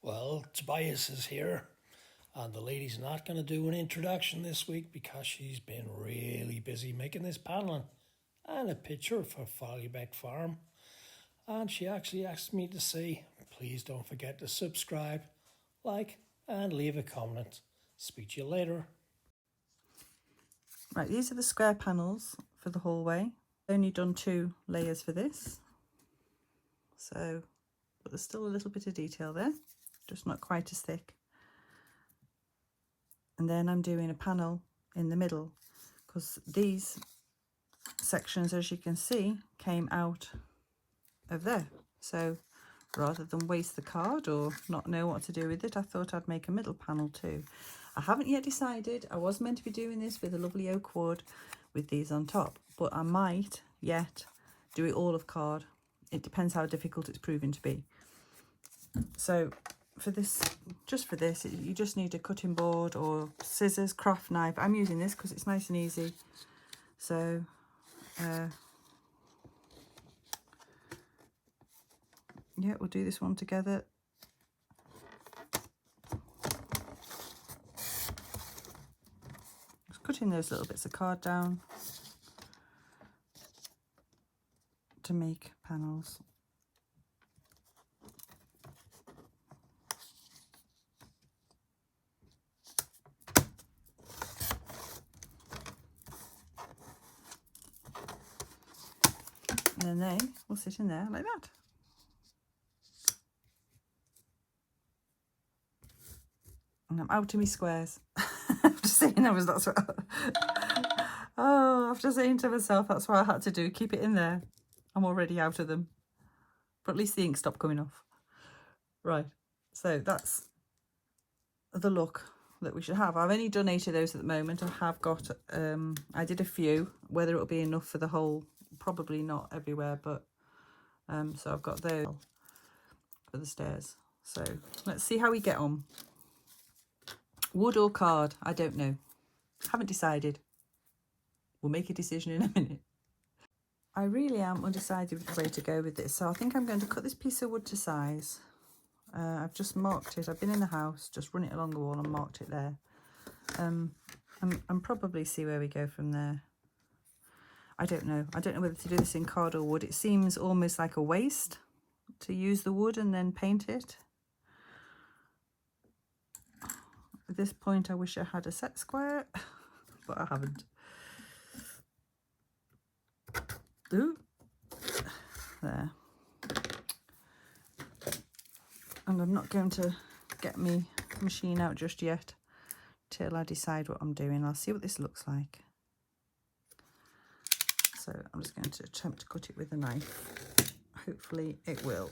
Well, Tobias is here, and the lady's not going to do an introduction this week because she's been really busy making this paneling and a picture for Follybeck Farm. And she actually asked me to say, please don't forget to subscribe, like, and leave a comment. Speak to you later. Right, these are the square panels for the hallway. Only done 2 layers for this. So, but there's still a little bit of detail there, just not quite as thick. And then I'm doing a panel in the middle because these sections, as you can see, came out of there. So rather than waste the card or not know what to do with it, I thought I'd make a middle panel too. I haven't yet decided. I was meant to be doing this with a lovely oak wood with these on top, but I might yet do it all of card. It depends how difficult it's proving to be. So for this, just for this, you just need a cutting board or scissors, craft knife. I'm using this because it's nice and easy. So yeah, we'll do this one together. Just cutting those little bits of card down to make panels. And then they will sit in there like that. And I'm out of my squares. After saying that's what after saying to myself that's what I had to do, keep it in there. I'm already out of them. But at least the ink stopped coming off. Right, so that's the look that we should have. I've only done 8 of those at the moment. I have got I did a few. Whether it'll be enough for the whole, probably not everywhere, but so I've got those for the stairs. So let's see how we get on. Wood or card, I don't know. Haven't decided. We'll make a decision in a minute. I really am undecided with the way to go with this, so I think I'm going to cut this piece of wood to size. I've just marked it. I've been in the house, just run it along the wall and marked it there. And probably see where we go from there. I don't know. I don't know whether to do this in card or wood. It seems almost like a waste to use the wood and then paint it. At this point, I wish I had a set square, but I haven't. Ooh. There. And I'm not going to get my machine out just yet till I decide what I'm doing. I'll see what this looks like. So I'm just going to attempt to cut it with a knife. Hopefully it will.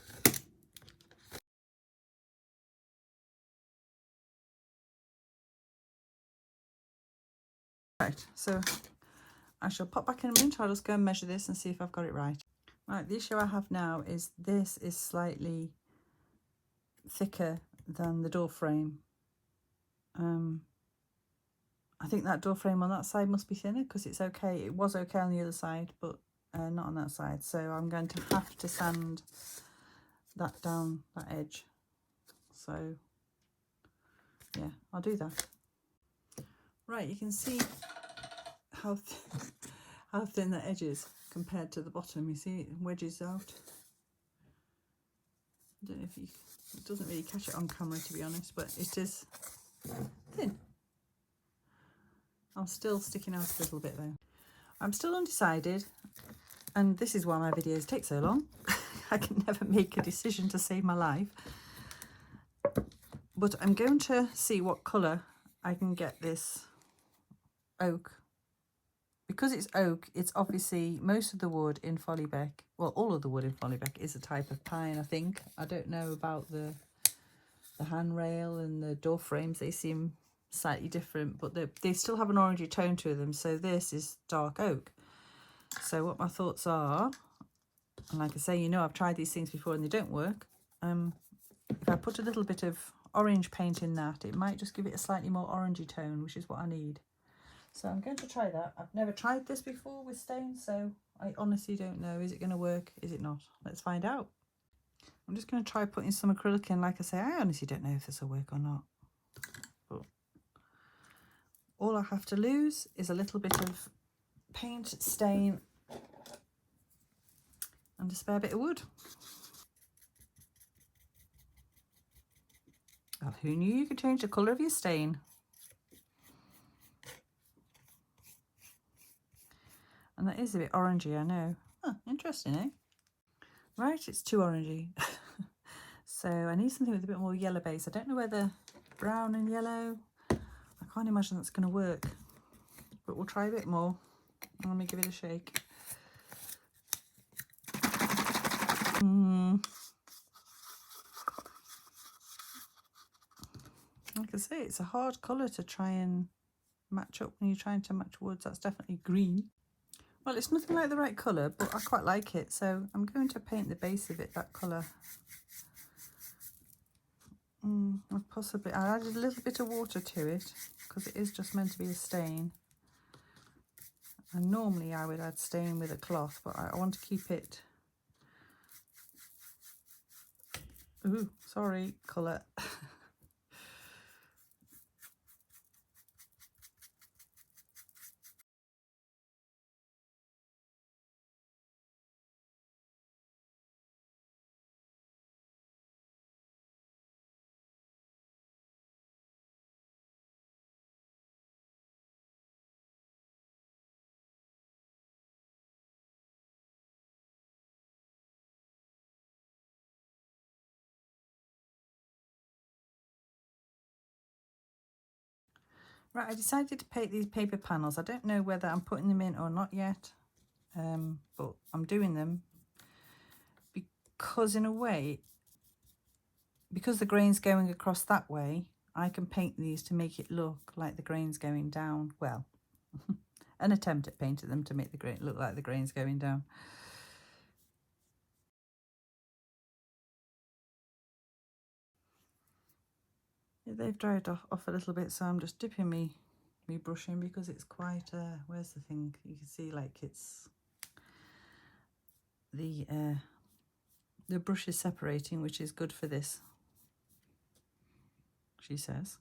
Right, so I shall pop back in a minute. I'll just go and measure this and see if I've got it right. Right, the issue I have now is this is slightly thicker than the door frame. I think that door frame on that side must be thinner because it's okay. It was okay on the other side, but not on that side. So I'm going to have to sand that down, that edge. So yeah, I'll do that. Right, you can see how thin that edge is compared to the bottom. You see it wedges out. I don't know if it doesn't really catch it on camera, to be honest, but it is thin. I'm still sticking out a little bit though. I'm still undecided, and this is why my videos take so long. I can never make a decision to save my life. But I'm going to see what colour I can get this oak. Because it's oak, it's obviously most of the wood in Follybeck, well, all of the wood in Follybeck is a type of pine, I think. I don't know about the handrail and the door frames. They seem slightly different, but they still have an orangey tone to them. So this is dark oak. So what my thoughts are, and like I say, you know, I've tried these things before and they don't work. If I put a little bit of orange paint in that, it might just give it a slightly more orangey tone, which is what I need. So I'm going to try that. I've never tried this before with stain, so I honestly don't know. Is it going to work? Is it not? Let's find out. I'm just going to try putting some acrylic in. Like I say, I honestly don't know if this will work or not. But all I have to lose is a little bit of paint, stain, and a spare bit of wood. Well, who knew you could change the colour of your stain? And that is a bit orangey, I know. Huh, interesting, eh? Right, it's too orangey. So I need something with a bit more yellow base. I don't know whether brown and yellow, I can't imagine that's going to work. But we'll try a bit more. Let me give it a shake. Like I say, it's a hard colour to try and match up when you're trying to match woods. That's definitely green. Well, it's nothing like the right colour, but I quite like it. So I'm going to paint the base of it that colour. Possibly, I added a little bit of water to it because it is just meant to be a stain. And normally I would add stain with a cloth, but I want to keep it. Ooh, sorry, colour. Right, I decided to paint these paper panels. I don't know whether I'm putting them in or not yet, but I'm doing them because in a way, because the grain's going across that way, I can paint these to make it look like the grain's going down. Well, an attempt at painting them to make the grain look like the grain's going down. Yeah, they've dried off a little bit, so I'm just dipping me brush in because it's quite, where's the thing? You can see like it's, the brush is separating, which is good for this, she says.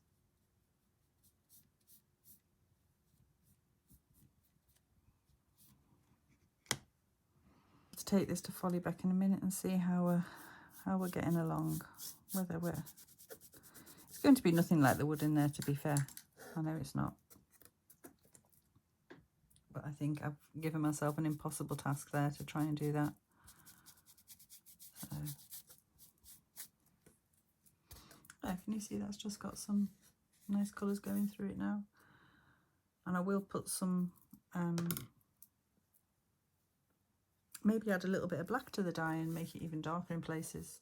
Let's take this to Folly back in a minute and see how we're getting along. Whether we're, it's going to be nothing like the wood in there, to be fair. I know it's not, but I think I've given myself an impossible task there to try and do that. So, yeah, can you see that's just got some nice colours going through it now? And I will put some, maybe add a little bit of black to the dye and make it even darker in places.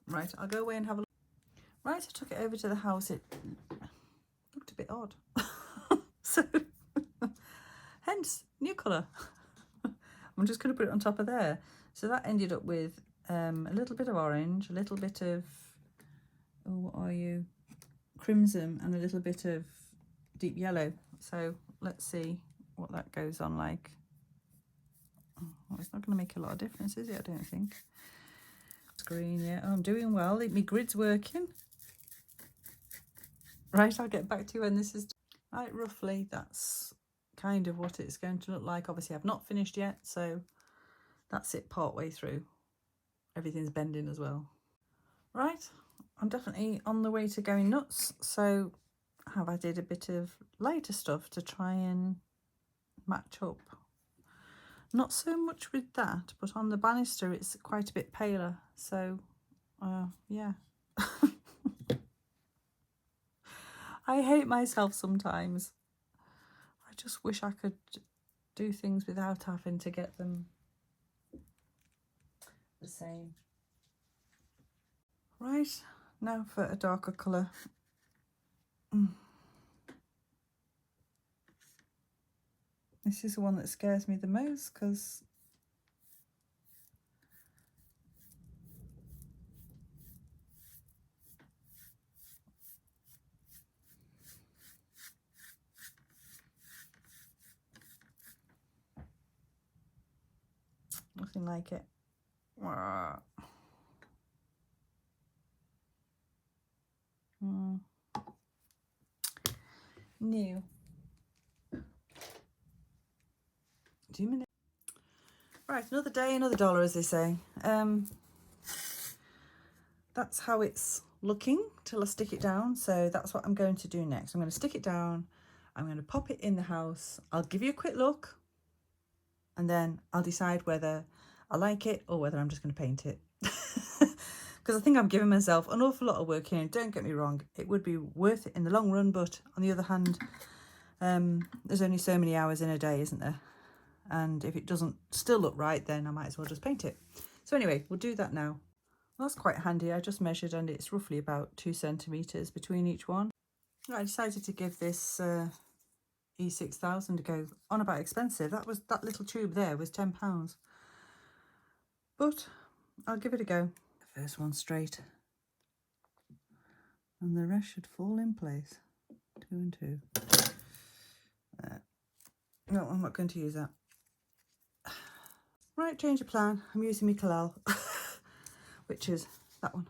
Right, I'll go away and have a look. Right, I took it over to the house. It looked a bit odd. So, hence, new colour. I'm just going to put it on top of there. So that ended up with a little bit of orange, a little bit of, oh, what are you? Crimson, and a little bit of deep yellow. So let's see what that goes on like. Oh, it's not going to make a lot of difference, is it? I don't think. It's green, yeah. Oh, I'm doing well. My grid's working. Right, I'll get back to you when this is right. Roughly, that's kind of what it's going to look like. Obviously, I've not finished yet, so that's it part way through. Everything's bending as well. Right, I'm definitely on the way to going nuts. So have I did a bit of lighter stuff to try and match up. Not so much with that, but on the banister it's quite a bit paler. So yeah. I hate myself sometimes. I just wish I could do things without having to get them the same. Right, now for a darker colour. This is the one that scares me the most because nothing like it. new. 2 minutes. Right, another day, another dollar, as they say. That's how it's looking till I stick it down. So that's what I'm going to do next. I'm going to stick it down. I'm going to pop it in the house. I'll give you a quick look and then I'll decide whether I like it or whether I'm just going to paint it. Because I think I'm giving myself an awful lot of work here. Don't get me wrong, it would be worth it in the long run, but on the other hand, there's only so many hours in a day, isn't there? And if it doesn't still look right, then I might as well just paint it. So anyway, we'll do that now. Well, that's quite handy. I just measured and it's roughly about 2 centimetres between each one. I decided to give this E6000 a go. On about expensive. That little tube there was £10. But I'll give it a go. The first one straight. And the rest should fall in place. 2 and 2. No, I'm not going to use that. Right, change of plan. I'm using my Kalal, which is that one.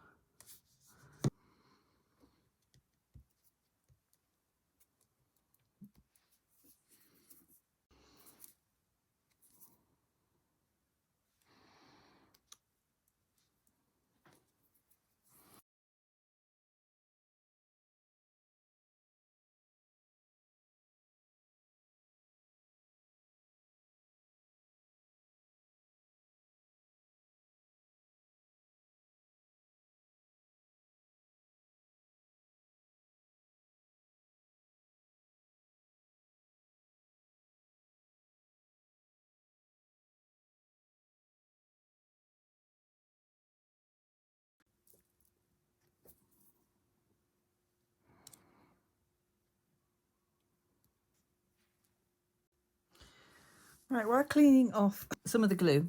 Right, we're cleaning off some of the glue.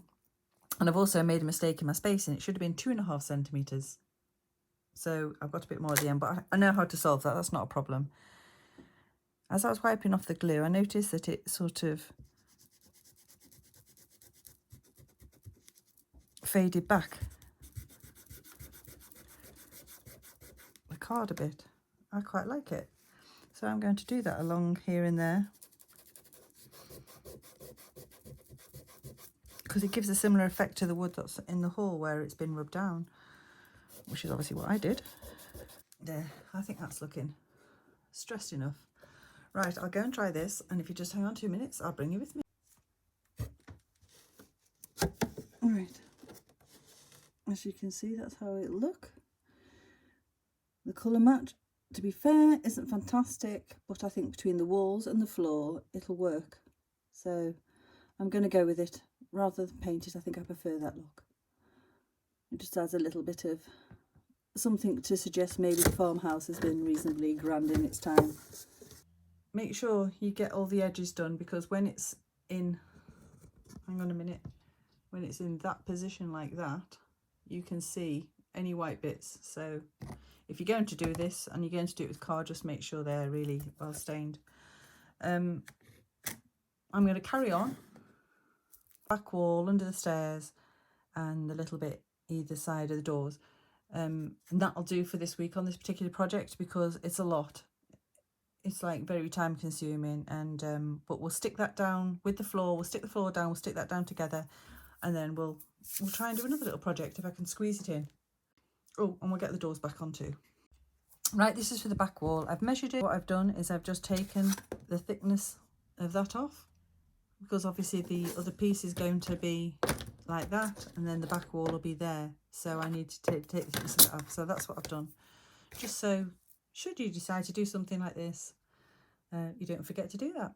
And I've also made a mistake in my spacing. It should have been 2.5 centimetres. So I've got a bit more at the end, but I know how to solve that. That's not a problem. As I was wiping off the glue, I noticed that it sort of faded back the card a bit. I quite like it. So I'm going to do that along here and there, because it gives a similar effect to the wood that's in the hall where it's been rubbed down, which is obviously what I did. There, I think that's looking stressed enough. Right, I'll go and try this, and if you just hang on 2 minutes, I'll bring you with me. All right, as you can see, that's how it look. The colour match, to be fair, isn't fantastic, but I think between the walls and the floor, it'll work. So I'm going to go with it. Rather than paint it, I think I prefer that look. It just adds a little bit of something to suggest maybe the farmhouse has been reasonably grand in its time. Make sure you get all the edges done, because when it's in, hang on a minute, when it's in that position like that, you can see any white bits. So if you're going to do this and you're going to do it with card, just make sure they're really well stained. I'm going to carry on. Back wall, under the stairs, and a little bit either side of the doors. And that'll do for this week on this particular project, because it's a lot. It's like very time consuming, and but we'll stick that down with the floor. We'll stick the floor down, we'll stick that down together, and then we'll try and do another little project if I can squeeze it in. Oh, and we'll get the doors back on too. Right, this is for the back wall. I've measured it. What I've done is I've just taken the thickness of that off, because obviously the other piece is going to be like that, and then the back wall will be there. So I need to take the thickness of that off. So that's what I've done. Just so, should you decide to do something like this, you don't forget to do that.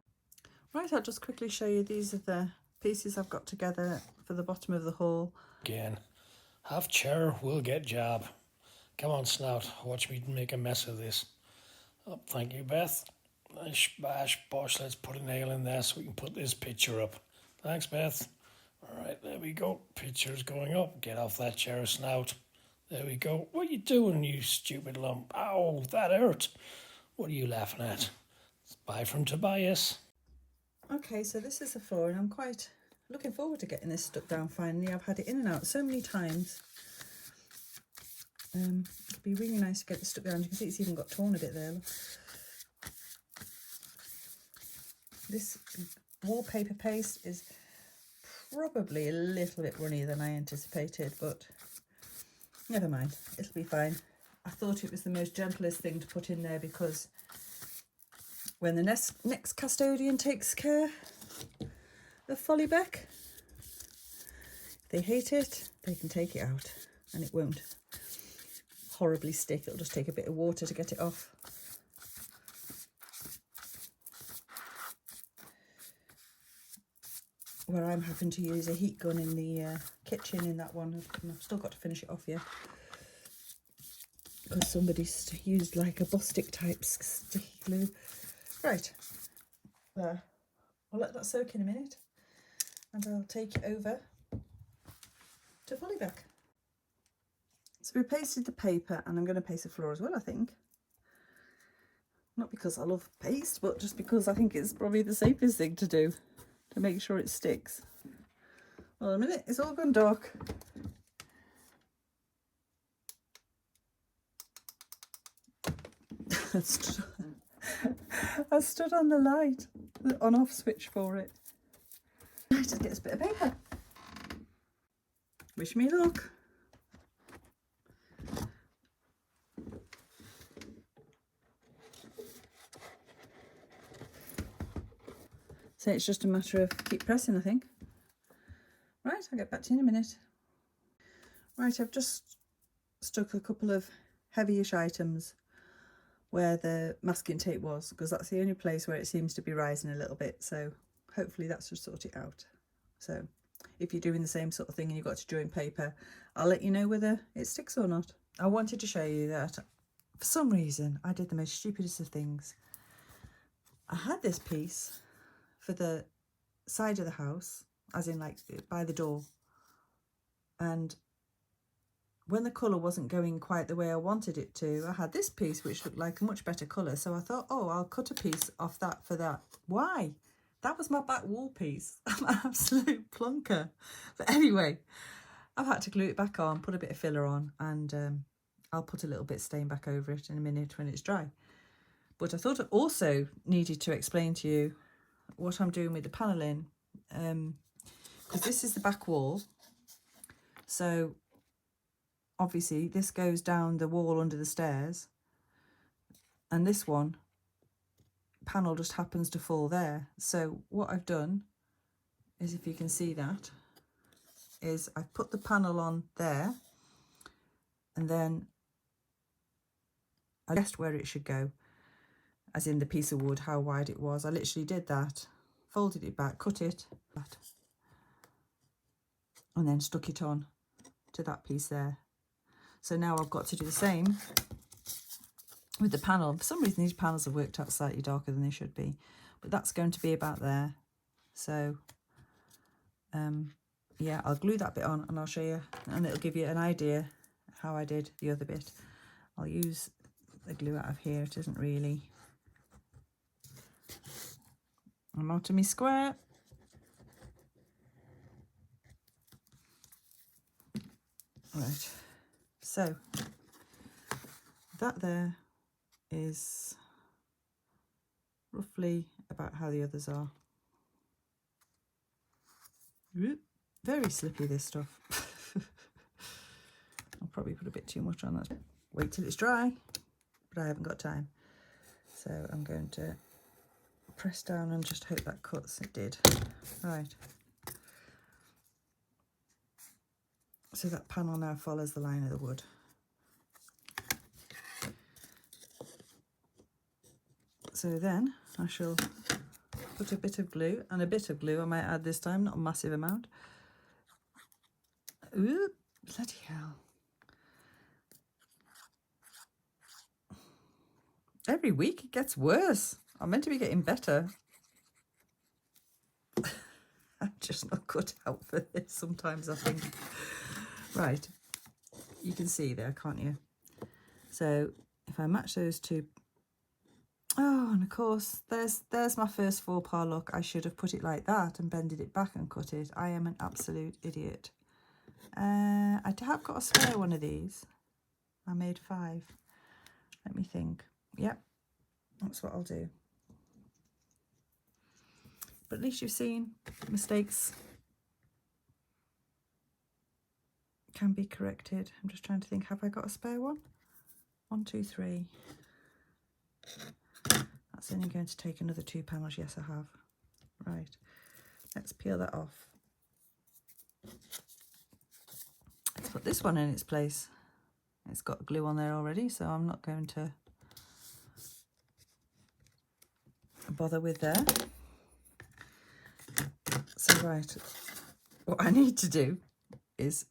Right, I'll just quickly show you. These are the pieces I've got together for the bottom of the hall. Again, have chair, we'll get job. Come on, Snout, watch me make a mess of this. Oh, thank you, Beth. Bash, bash, bosh, let's put a nail in there so we can put this picture up. Thanks, Beth. All right, there we go. Picture's going up. Get off that chair, Snout. There we go. What are you doing, you stupid lump? Ow, that hurt. What are you laughing at? Bye from Tobias. Okay, so this is the floor, and I'm quite looking forward to getting this stuck down finally. I've had it in and out so many times. It'd be really nice to get it stuck down. You can see it's even got torn a bit there. Look. This wallpaper paste is probably a little bit runnier than I anticipated, but never mind, it'll be fine. I thought it was the most gentlest thing to put in there because when the next custodian takes care of Follybeck, if they hate it, they can take it out and it won't horribly stick. It'll just take a bit of water to get it off. Where I'm having to use a heat gun in the kitchen in that one. I've still got to finish it off yet. Because somebody's used like a Bostik type sticky glue. Right, there. I'll let that soak in a minute and I'll take it over to Follybeck. So we pasted the paper and I'm going to paste the floor as well, I think. Not because I love paste, but just because I think it's probably the safest thing to do to make sure it sticks. Well, a minute, it's all gone dark. I stood on the light, the on-off switch for it. Right, just get this bit of paper. Wish me luck. So it's just a matter of keep pressing, I think. Right, I'll get back to you in a minute. Right, I've just stuck a couple of heavyish items where the masking tape was, because that's the only place where it seems to be rising a little bit, so hopefully that should sort it out. So if you're doing the same sort of thing and you've got to join paper, I'll let you know whether it sticks or not. I wanted to show you that for some reason I did the most stupidest of things. I had this piece for the side of the house, as in like by the door, and when the colour wasn't going quite the way I wanted it to, I had this piece which looked like a much better colour, so I thought, oh, I'll cut a piece off that for that. Why? That was my back wall piece. I'm an absolute plunker. But anyway, I've had to glue it back on, put a bit of filler on, and I'll put a little bit stain back over it in a minute when it's dry. But I thought I also needed to explain to you what I'm doing with the panelling, because this is the back wall. So obviously this goes down the wall under the stairs, and this one panel just happens to fall there. So what I've done is, if you can see that, is I've put the panel on there, and then I guessed where it should go, as in the piece of wood, how wide it was. I literally did that, folded it back, cut it, and then stuck it on to that piece there. So now I've got to do the same with the panel. For some reason these panels have worked out slightly darker than they should be, but that's going to be about there. So yeah, I'll glue that bit on and I'll show you, and it'll give you an idea how I did the other bit. I'll use the glue out of here. It isn't really, I'm out of my square. Right, so that there is roughly about how the others are. Very slippy, this stuff. I'll probably put a bit too much on that. Wait till it's dry, but I haven't got time. So I'm going to press down and just hope that cuts. It did. Right. So that panel now follows the line of the wood. So then I shall put a bit of glue, and a bit of glue I might add this time, not a massive amount. Ooh, bloody hell. Every week it gets worse. I'm meant to be getting better. I'm just not cut out for this sometimes, I think. Right, you can see there, can't you? So if I match those two, oh, and of course there's my first faux pas look. I should have put it like that and bended it back and cut it. I am an absolute idiot. I have got a spare one of these. I made 5. Let me think. Yep, that's what I'll do. But at least you've seen mistakes can be corrected. I'm just trying to think, have I got a spare one? 1, 2, 3. That's only going to take another 2 panels. Yes, I have. Right, let's peel that off. Let's put this one in its place. It's got glue on there already, so I'm not going to bother with there. So right, what I need to do is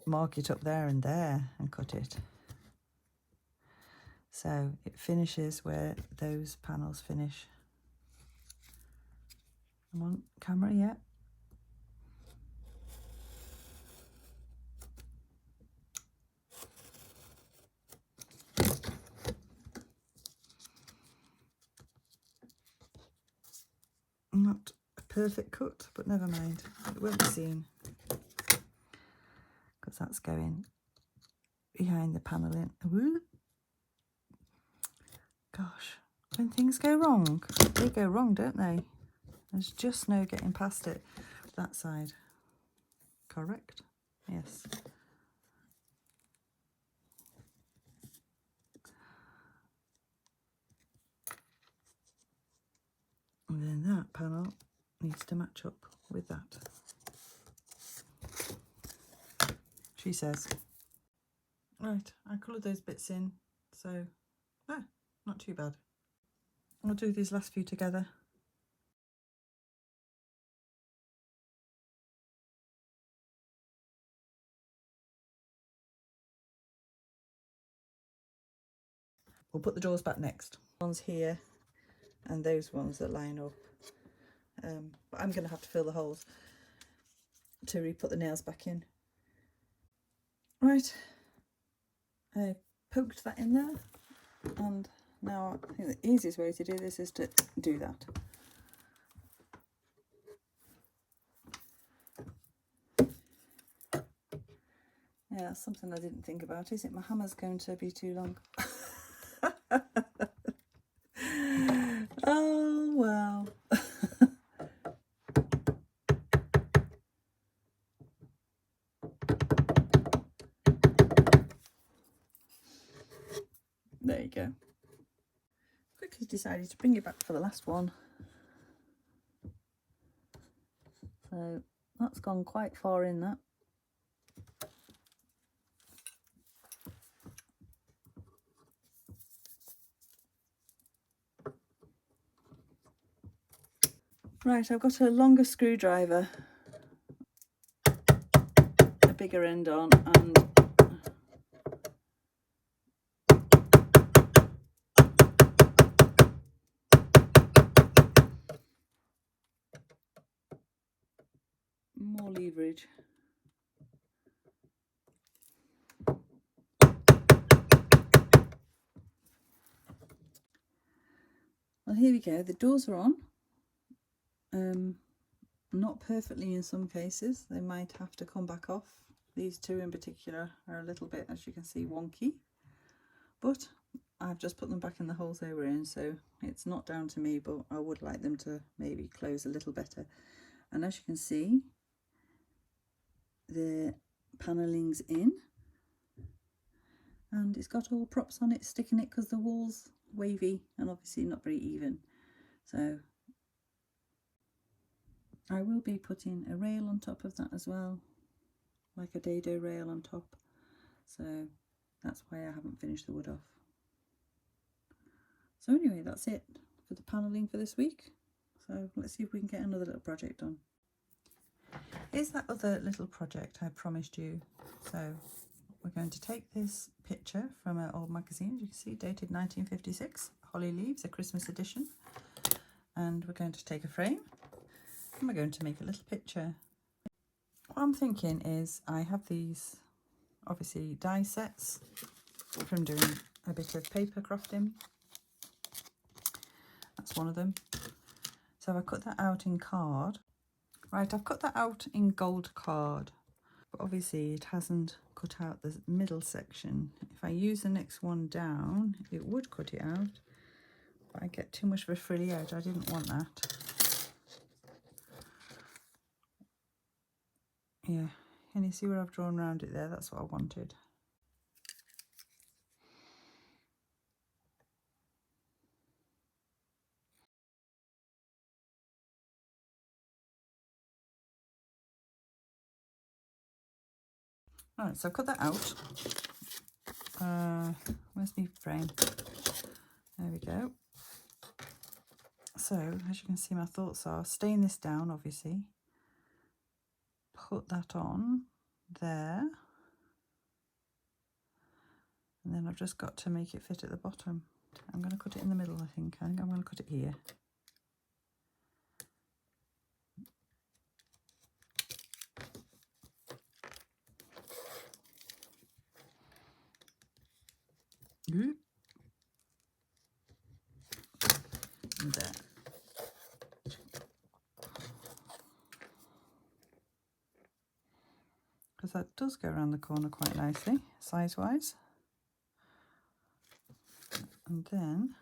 mark it up there and there and cut it. So it finishes where those panels finish. I'm on camera yet. Not a perfect cut, but never mind. It won't be seen because that's going behind the paneling. Woo. Gosh, when things go wrong, they go wrong, don't they? There's just no getting past it. That side. Correct? Yes. And then that panel needs to match up with that. She says. Right, I coloured those bits in, so not too bad. I'll do these last few together. We'll put the doors back next. Ones here and those ones that line up. But I'm going to have to fill the holes to re-put the nails back in. Right, I poked that in there, and now I think the easiest way to do this is to do that. Yeah, that's something I didn't think about, is it? My hammer's going to be too long. Oh, well. There you go. Quickly decided to bring it back for the last one. So that's gone quite far in that. Right, I've got a longer screwdriver, a bigger end on, and more leverage. Well, here we go. The doors are on. Not perfectly in some cases. They might have to come back off. These two in particular are a little bit, as you can see, wonky. But I've just put them back in the holes they were in, so it's not down to me, but I would like them to maybe close a little better. And as you can see, the panelling's in. And it's got all props on it, sticking it because the wall's wavy and obviously not very even. So I will be putting a rail on top of that as well, like a dado rail on top. So that's why I haven't finished the wood off. So anyway, that's it for the panelling for this week. So let's see if we can get another little project done. Here's that other little project I promised you. So we're going to take this picture from an old magazine, as you can see, dated 1956, Holly Leaves, a Christmas edition. And we're going to take a frame and we're going to make a little picture. What I'm thinking is I have these, obviously, die sets from doing a bit of paper crafting. That's one of them. So I cut that out in card. Right, I've cut that out in gold card, but obviously it hasn't cut out the middle section. If I use the next one down, it would cut it out, but I get too much of a frilly out. I didn't want that. Yeah, can you see where I've drawn around it there? That's what I wanted. Alright, so I've cut that out. Where's my frame? There we go. So, as you can see, my thoughts are stain this down, obviously. Put that on there. And then I've just got to make it fit at the bottom. I'm going to cut it in the middle, I think. I'm going to cut it here. And there. Because that does go around the corner quite nicely, size-wise. And then,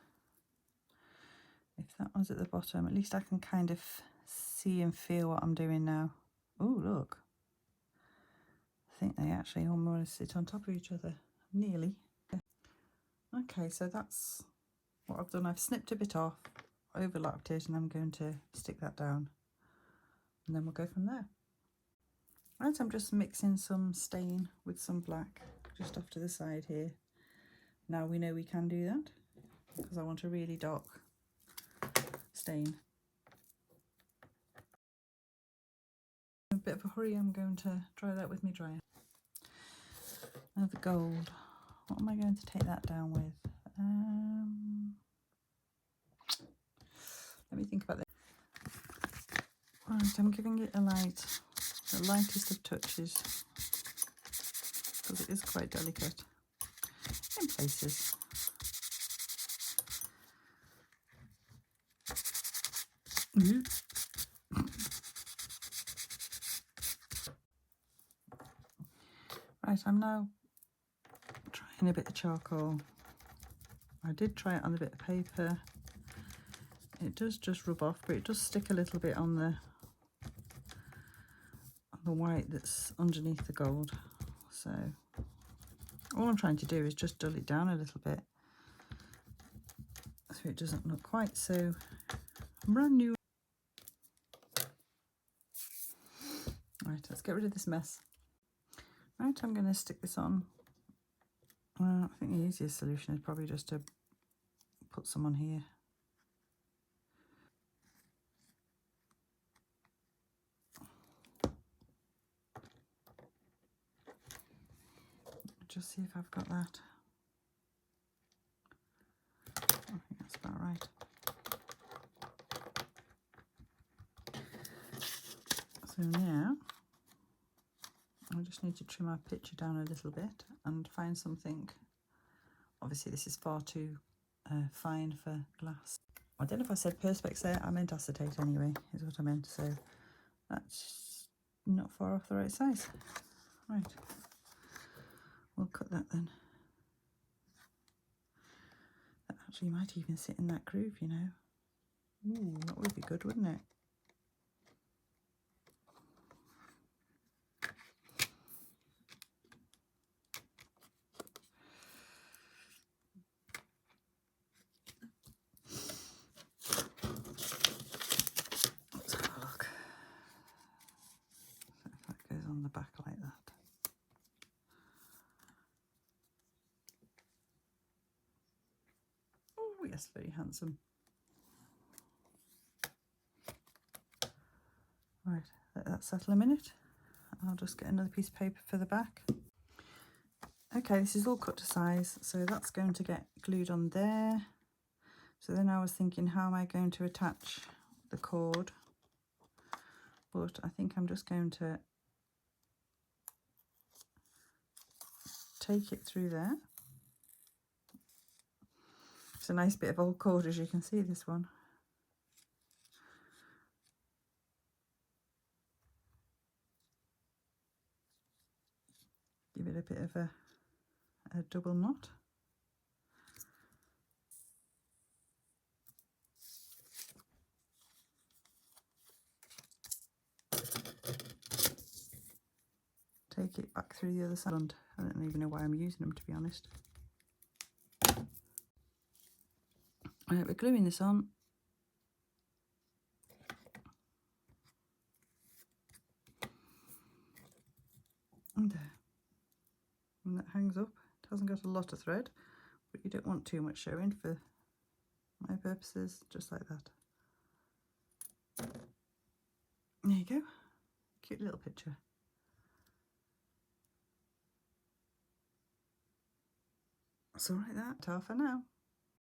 if that one's at the bottom, at least I can kind of see and feel what I'm doing now. Oh, look. I think they actually almost sit on top of each other. Nearly. Okay, so that's what I've done. I've snipped a bit off, overlapped it, and I'm going to stick that down. And then we'll go from there. Right, I'm just mixing some stain with some black just off to the side here. Now we know we can do that because I want a really dark stain. In a bit of a hurry, I'm going to dry that with my dryer. Now the gold. What am I going to take that down with? Let me think about this. Right, I'm giving it a light, the lightest of touches, because it is quite delicate in places. Right, I'm now trying a bit of charcoal. I did try it on a bit of paper. It does just rub off, but it does stick a little bit on the white that's underneath the gold. So all I'm trying to do is just dull it down a little bit so it doesn't look quite so brand new. Right, let's get rid of this mess. Right, I'm going to stick this on. I think the easiest solution is probably just to put some on here. Just see if I've got that. I think that's about right. So now I just need to trim our picture down a little bit and find something. Obviously this is far too fine for glass. I don't know if I said perspex there, I meant acetate anyway, is what I meant. So that's not far off the right size. Right, we'll cut that then. That actually might even sit in that groove, you know. Ooh, that would be good, wouldn't it? Let's have a look. So if that goes on the back like that. Oh yes, very handsome. Right, let that settle a minute. I'll just get another piece of paper for the back. Okay, this is all cut to size, so that's going to get glued on there. So then I was thinking, how am I going to attach the cord? But I think I'm just going to take it through there. It's a nice bit of old cord, as you can see, this one. Give it a bit of a double knot. take it back through the other side. I don't even know why I'm using them, to be honest. We're gluing this on. And there. And that hangs up. It hasn't got a lot of thread, but you don't want too much showing for my purposes, just like that. There you go. Cute little picture. So like that, ta for now.